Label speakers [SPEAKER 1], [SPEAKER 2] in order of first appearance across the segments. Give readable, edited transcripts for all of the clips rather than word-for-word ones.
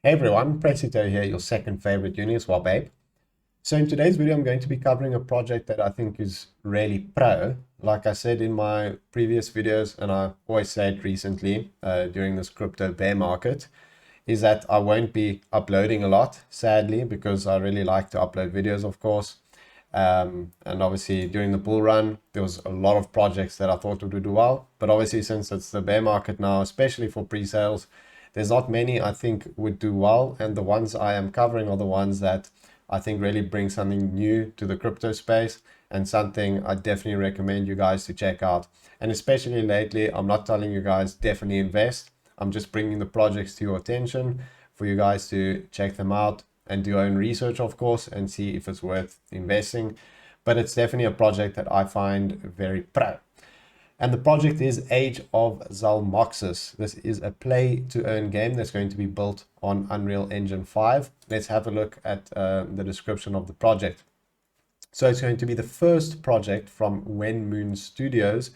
[SPEAKER 1] Hey everyone, Presito here, your second favorite uni as well, babe. So in today's video, I'm going to be covering a project that I think is really pro. Like I said in my previous videos, and I always said recently during this crypto bear market, is that I won't be uploading a lot, sadly, because I really like to upload videos, of course. And obviously during the bull run, there was a lot of projects that I thought would do well. But obviously since it's the bear market now, especially for pre-sales, there's not many I think would do well. And the ones I am covering are the ones that I think really bring something new to the crypto space and something I definitely recommend you guys to check out. And especially lately, I'm not telling you guys definitely invest. I'm just bringing the projects to your attention for you guys to check them out and do your own research, of course, and see if it's worth investing. But it's definitely a project that I find very pro. And the project is Age of Zalmoxis. This is a play-to-earn game that's going to be built on Unreal Engine 5. Let's have a look at the description of the project. So it's going to be the first project from When Moon Studios,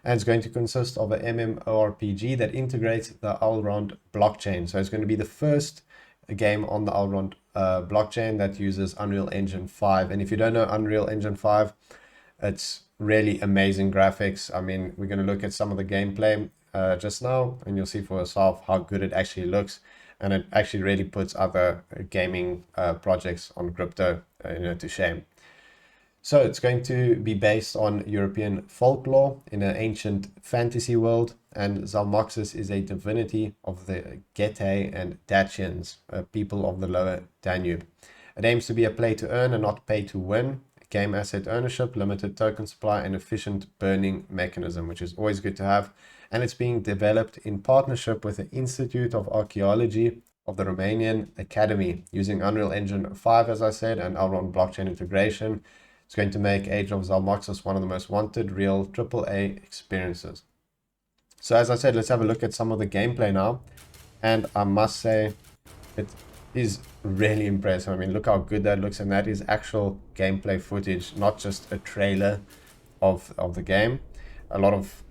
[SPEAKER 1] and it's going to consist of an MMORPG that integrates the Elrond blockchain. So it's going to be the first game on the Elrond blockchain that uses Unreal Engine 5. And if you don't know Unreal Engine 5, it's really amazing graphics. I mean, we're going to look at some of the gameplay just now, and you'll see for yourself how good it actually looks. And it actually really puts other gaming projects on crypto to shame. So it's going to be based on European folklore in an ancient fantasy world, and Zalmoxis is a divinity of the Getae and Dacians, people of the lower Danube. It aims to be a play to earn and not pay to win. Game asset ownership, limited token supply, and efficient burning mechanism, which is always good to have. And it's being developed in partnership with the Institute of Archaeology of the Romanian Academy, using Unreal Engine 5, as I said, and Elrond blockchain integration. It's going to make Age of Zalmoxis one of the most wanted real AAA experiences. So as I said, let's have a look at some of the gameplay now. And I must say, it is really impressive. I mean, look how good that looks, and that is actual gameplay footage, not just a trailer of the game. A lot of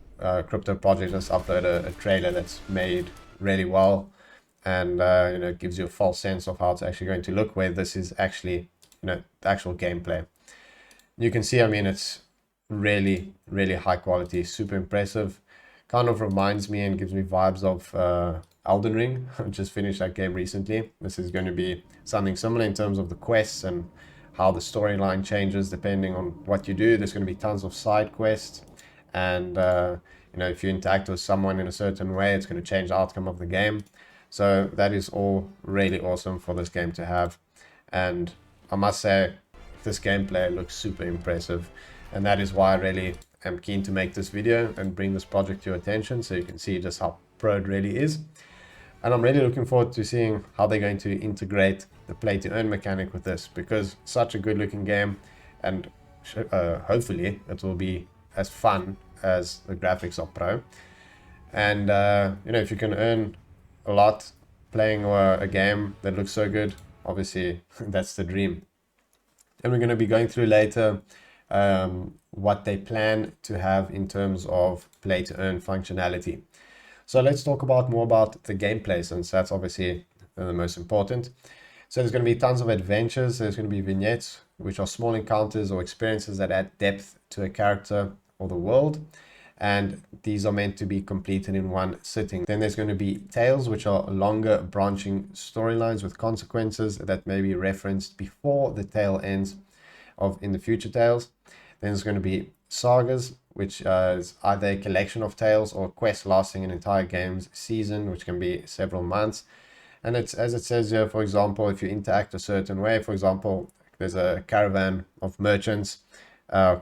[SPEAKER 1] crypto projects just upload a trailer that's made really well, and gives you a false sense of how it's actually going to look, where this is actually the actual gameplay. You can see, I mean, it's really, really high quality, super impressive. Kind of reminds me and gives me vibes of Elden Ring. I just finished that game recently. This is going to be something similar in terms of the quests and how the storyline changes depending on what you do. There's going to be tons of side quests, and if you interact with someone in a certain way, it's going to change the outcome of the game. So that is all really awesome for this game to have. And I must say, this gameplay looks super impressive, and that is why I really am keen to make this video and bring this project to your attention, so you can see just how pro it really is. And I'm really looking forward to seeing how they're going to integrate the play to earn mechanic with this, because such a good looking game, and hopefully it will be as fun as the graphics are pro. And if you can earn a lot playing a game that looks so good, obviously that's the dream. And we're going to be going through later what they plan to have in terms of play to earn functionality. So let's talk more about the gameplay, since that's obviously the most important. So there's going to be tons of adventures. There's going to be vignettes, which are small encounters or experiences that add depth to a character or the world. And these are meant to be completed in one sitting. Then there's going to be tales, which are longer branching storylines with consequences that may be referenced before the tale ends in the future tales. Then there's going to be sagas, which is either a collection of tales or quests lasting an entire game's season, which can be several months. And it's, as it says here, for example, if you interact a certain way, for example, there's a caravan of merchants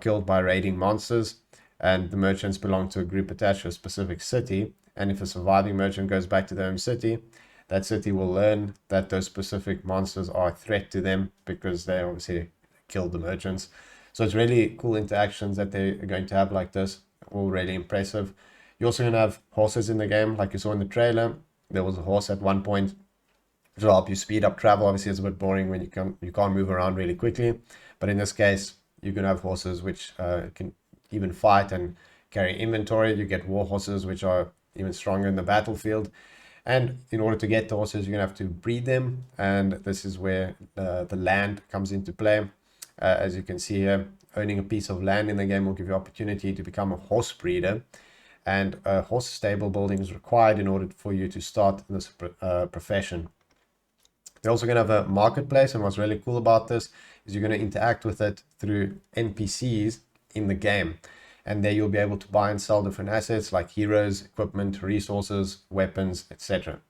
[SPEAKER 1] killed by raiding monsters, and the merchants belong to a group attached to a specific city. And if a surviving merchant goes back to their own city, that city will learn that those specific monsters are a threat to them because they obviously killed the merchants. So it's really cool interactions that they're going to have like this, all really impressive. You're also going to have horses in the game, like you saw in the trailer. There was a horse at one point, which will help you speed up travel. Obviously, it's a bit boring when you can't move around really quickly, but in this case, you're going to have horses which can even fight and carry inventory. You get war horses, which are even stronger in the battlefield. And in order to get the horses, you're going to have to breed them. And this is where the land comes into play. As you can see here, owning a piece of land in the game will give you opportunity to become a horse breeder. And a horse stable building is required in order for you to start this profession. They're also going to have a marketplace, and what's really cool about this is you're going to interact with it through NPCs in the game. And there you'll be able to buy and sell different assets like heroes, equipment, resources, weapons, etc.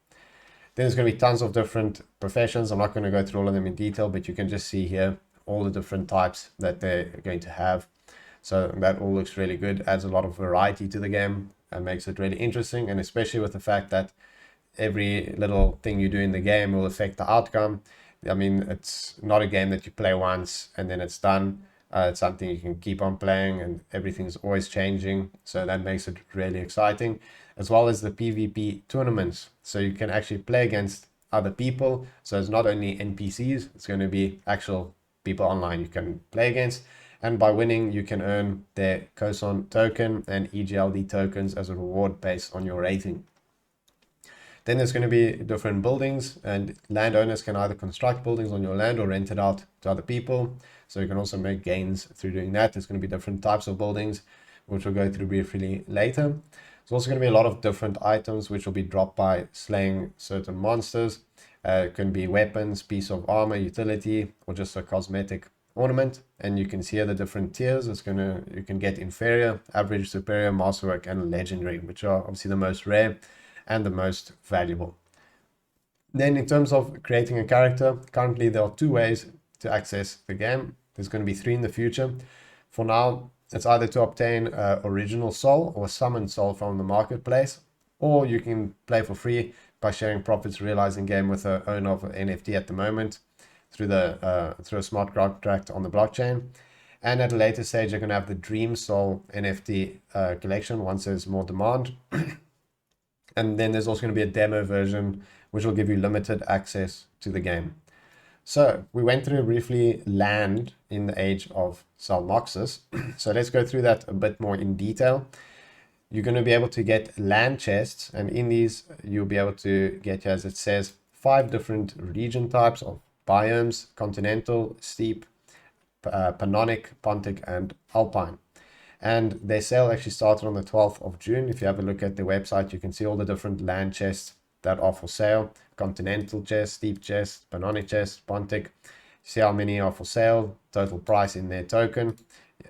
[SPEAKER 1] Then there's going to be tons of different professions. I'm not going to go through all of them in detail, but you can just see here all the different types that they're going to have. So that all looks really good, adds a lot of variety to the game and makes it really interesting. And especially with the fact that every little thing you do in the game will affect the outcome. I mean, it's not a game that you play once and then it's done. It's something you can keep on playing, and everything's always changing. So that makes it really exciting, as well as the PvP tournaments. So you can actually play against other people. So it's not only NPCs, it's going to be actual people online you can play against. And by winning, you can earn their COSON token and EGLD tokens as a reward based on your rating. Then there's going to be different buildings, and landowners can either construct buildings on your land or rent it out to other people. So you can also make gains through doing that. There's going to be different types of buildings, which we'll go through briefly later. There's also going to be a lot of different items which will be dropped by slaying certain monsters. It can be weapons, piece of armor, utility, or just a cosmetic ornament. And you can see here the different tiers. You can get inferior, average, superior, masterwork, and legendary, which are obviously the most rare and the most valuable. Then in terms of creating a character, currently there are 2 ways to access the game. There's going to be 3 in the future. For now, it's either to obtain original soul or summoned soul from the marketplace, or you can play for free by sharing profits realized in game with the owner of an NFT at the moment through a smart contract on the blockchain. And at a later stage, you're going to have the Dream Soul NFT collection once there's more demand. And then there's also going to be a demo version, which will give you limited access to the game. So we went through briefly land in the Age of Zalmoxis. So let's go through that a bit more in detail. You're going to be able to get land chests, and in these you'll be able to get, as it says, 5 different region types of biomes: continental, steppe, Pannonic, Pontic, and Alpine. And their sale actually started on the 12th of June. If you have a look at their website, you can see all the different land chests that are for sale: continental chest, steep chest, Pannonic chest, Pontic. See how many are for sale, total price in their token,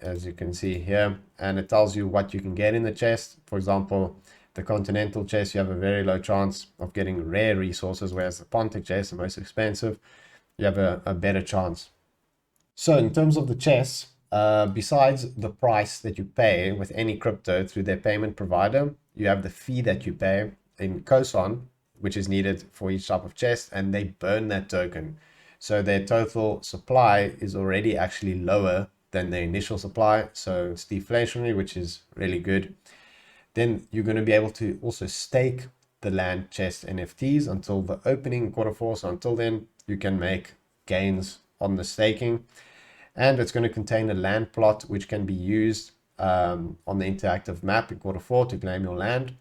[SPEAKER 1] as you can see here. And it tells you what you can get in the chest. For example, the continental chest, you have a very low chance of getting rare resources, whereas the Pontic chest, the most expensive, you have a better chance. So in terms of the chests, besides the price that you pay with any crypto through their payment provider, you have the fee that you pay in COSON, which is needed for each type of chest, and they burn that token. So their total supply is already actually lower than their initial supply. So it's deflationary, which is really good. Then you're going to be able to also stake the land chest NFTs until the opening Q4. So until then, you can make gains on the staking. And it's going to contain a land plot which can be used on the interactive map in Q4 to claim your land.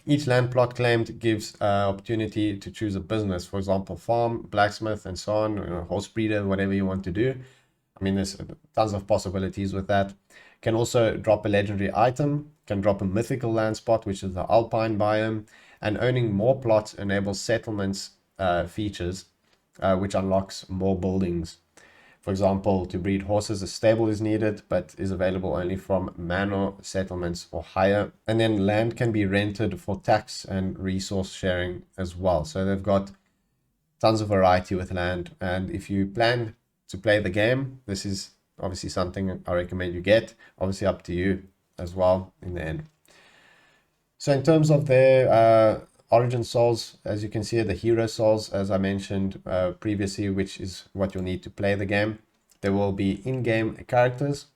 [SPEAKER 1] Each land plot claimed gives opportunity to choose a business, for example, farm, blacksmith, and so on, horse breeder, whatever you want to do. I mean, there's tons of possibilities with that. Can also drop a legendary item, can drop a mythical land spot, which is the Alpine biome, and owning more plots enables settlements features, which unlocks more buildings. For example, to breed horses, a stable is needed, but is available only from manor settlements or higher. And then land can be rented for tax and resource sharing as well. So they've got tons of variety with land. And if you plan to play the game, this is obviously something I recommend you get. Obviously up to you as well in the end. So in terms of their origin souls, as you can see, the hero souls, as I mentioned previously, which is what you'll need to play the game. There will be in-game characters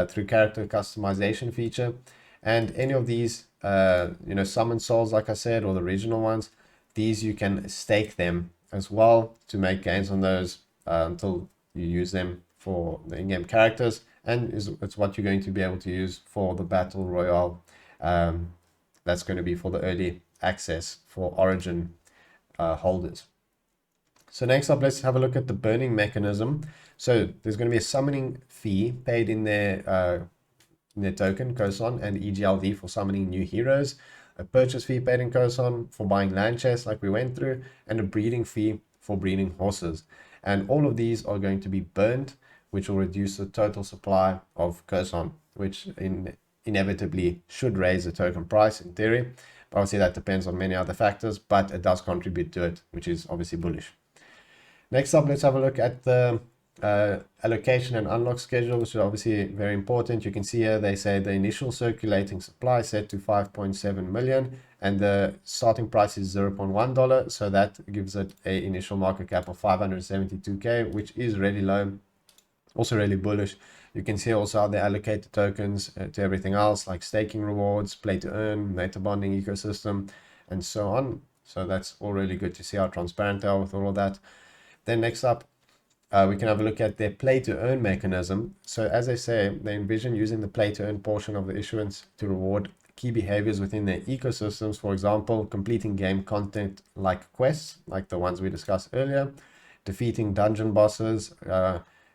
[SPEAKER 1] through character customization feature, and any of these, summoned souls, like I said, or the original ones, these you can stake them as well to make gains on those until you use them for the in-game characters, and it's what you're going to be able to use for the battle royale that's going to be for the early access for Origin holders. So next up, let's have a look at the burning mechanism. So there's going to be a summoning fee paid in their token, Kosan, and EGLD for summoning new heroes, a purchase fee paid in Kosan for buying land chests like we went through, and a breeding fee for breeding horses. And all of these are going to be burned, which will reduce the total supply of Kosan, which inevitably should raise the token price in theory. But obviously that depends on many other factors, but it does contribute to it, which is obviously bullish. Next up, let's have a look at the allocation and unlock schedule, which is obviously very important. You can see here they say the initial circulating supply set to 5.7 million and the starting price is $0.1, so that gives it a initial market cap of 572k, which is really low, also really bullish. You can see also how they allocate the tokens to everything else, like staking rewards, play to earn, meta bonding ecosystem, and so on. So that's all really good to see how transparent they are with all of that. Then next up, we can have a look at their play to earn mechanism. So as they say, they envision using the play to earn portion of the issuance to reward key behaviors within their ecosystems. For example, completing game content like quests, like the ones we discussed earlier, defeating dungeon bosses,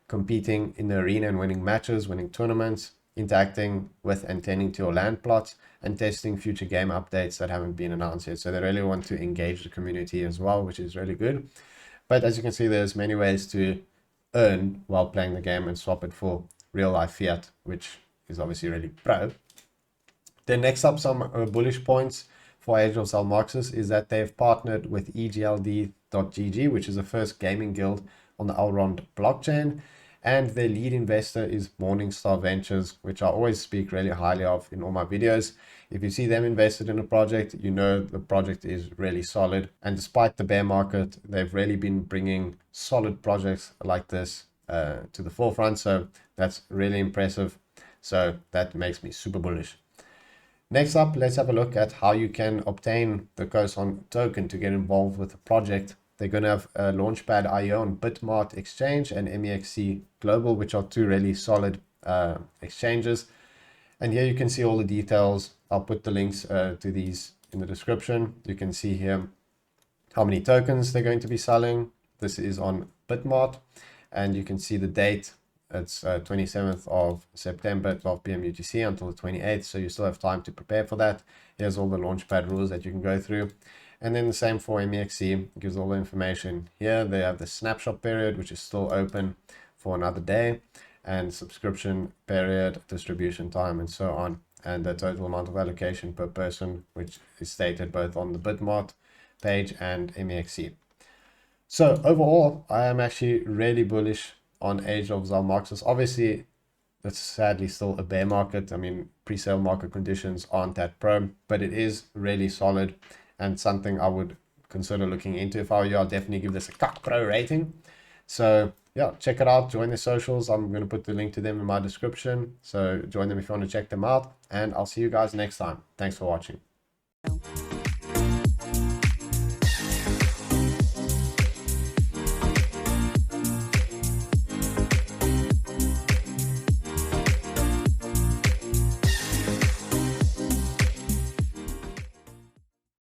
[SPEAKER 1] competing in the arena and winning matches, winning tournaments, interacting with and tending to your land plots, and testing future game updates that haven't been announced yet. So they really want to engage the community as well, which is really good. But as you can see, there's many ways to earn while playing the game and swap it for real life fiat, which is obviously really pro. Then next up, some bullish points for Age of Zalmoxis is that they've partnered with EGLD.gg, which is the first gaming guild on the Elrond blockchain. And their lead investor is Morningstar Ventures, which I always speak really highly of in all my videos. If you see them invested in a project, you know the project is really solid. And despite the bear market, they've really been bringing solid projects like this to the forefront. So that's really impressive. So that makes me super bullish. Next up, let's have a look at how you can obtain the Kosan token to get involved with the project. They're going to have Launchpad IO on Bitmart Exchange and MEXC Global, which are two really solid exchanges. And here you can see all the details. I'll put the links to these in the description. You can see here how many tokens they're going to be selling. This is on Bitmart, and you can see the date. It's 27th of September, 12 p.m. UTC until the 28th. So you still have time to prepare for that. Here's all the Launchpad rules that you can go through. And then the same for MEXC, it gives all the information here. They have the snapshot period, which is still open for another day, and subscription period, distribution time, and so on. And the total amount of allocation per person, which is stated both on the Bitmart page and MEXC. So overall, I am actually really bullish on Age of Zalmoxis. Obviously, it's sadly still a bear market. I mean, pre-sale market conditions aren't that pro, but it is really solid and something I would consider looking into. If I were you, I'll definitely give this a CAC Pro rating. So yeah, check it out. Join the socials. I'm going to put the link to them in my description. So join them if you want to check them out. And I'll see you guys next time. Thanks for watching.